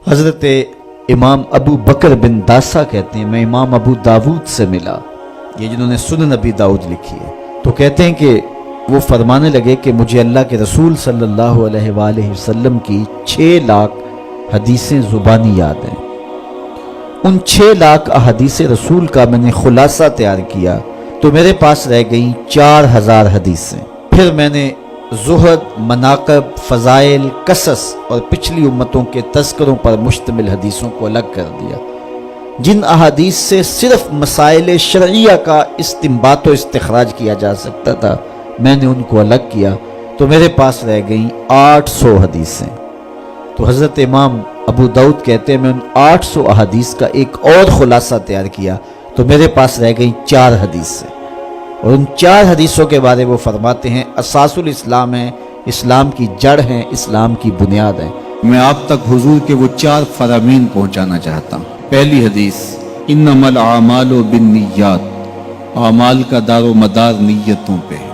حضرت امام ابو بکر بن داسا کہتے ہیں میں امام ابو داود سے ملا، یہ جنہوں نے سنن ابی داؤد لکھی ہے، تو کہتے ہیں کہ وہ فرمانے لگے کہ مجھے اللہ کے رسول صلی اللہ علیہ وآلہ وسلم کی 6 لاکھ حدیثیں زبانی یاد ہیں۔ ان 6 لاکھ احادیث رسول کا میں نے خلاصہ تیار کیا تو میرے پاس رہ گئیں 4000 حدیثیں۔ پھر میں نے زہد، مناقب، فضائل، قصص اور پچھلی امتوں کے تذکروں پر مشتمل حدیثوں کو الگ کر دیا۔ جن احادیث سے صرف مسائل شرعیہ کا استنباط و استخراج کیا جا سکتا تھا میں نے ان کو الگ کیا تو میرے پاس رہ گئیں 800 حدیثیں۔ تو حضرت امام ابو داؤد کہتے ہیں میں ان 800 احادیث کا ایک اور خلاصہ تیار کیا تو میرے پاس رہ گئیں 4 حدیثیں، اور ان 4 حدیثوں کے بارے وہ فرماتے ہیں اساس الاسلام ہیں، اسلام کی جڑ ہیں، اسلام کی بنیاد ہیں۔ میں آپ تک حضور کے وہ 4 فرامین پہنچانا چاہتا ہوں۔ پہلی حدیث، انما الاعمال بالنیات، اعمال کا دار و مدار نیتوں پہ ہے۔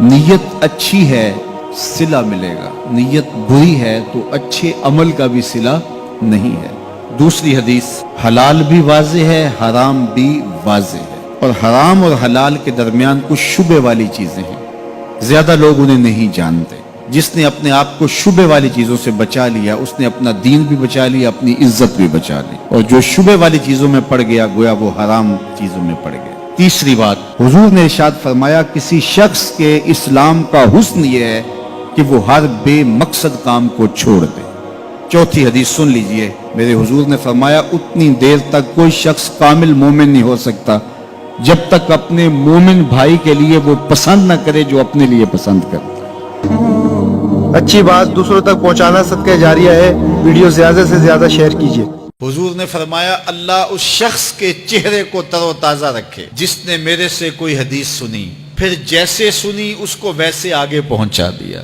نیت اچھی ہے صلہ ملے گا، نیت بری ہے تو اچھے عمل کا بھی صلہ نہیں ہے۔ دوسری حدیث، حلال بھی واضح ہے، حرام بھی واضح ہے، اور حرام اور حلال کے درمیان کچھ شبہ والی چیزیں ہیں، زیادہ لوگ انہیں نہیں جانتے۔ جس نے اپنے آپ کو شبہ والی چیزوں سے بچا لیا اس نے اپنا دین بھی بچا لیا، اپنی عزت بھی بچا لی، اور جو شبہ والی چیزوں میں پڑ گیا گویا وہ حرام چیزوں میں پڑ گیا۔ تیسری بات، حضور نے ارشاد فرمایا کسی شخص کے اسلام کا حسن یہ ہے کہ وہ ہر بے مقصد کام کو چھوڑ دے۔ چوتھی حدیث سن لیجئے، میرے حضور نے فرمایا اتنی دیر تک کوئی شخص کامل مومن نہیں ہو سکتا جب تک اپنے مومن بھائی کے لیے وہ پسند نہ کرے جو اپنے لیے پسند کرتا۔ اچھی بات دوسروں تک پہنچانا صدقہ جاریہ ہے، ویڈیو زیادہ سے زیادہ شیئر کیجیے۔ حضور نے فرمایا اللہ اس شخص کے چہرے کو تر و تازہ رکھے جس نے میرے سے کوئی حدیث سنی، پھر جیسے سنی اس کو ویسے آگے پہنچا دیا۔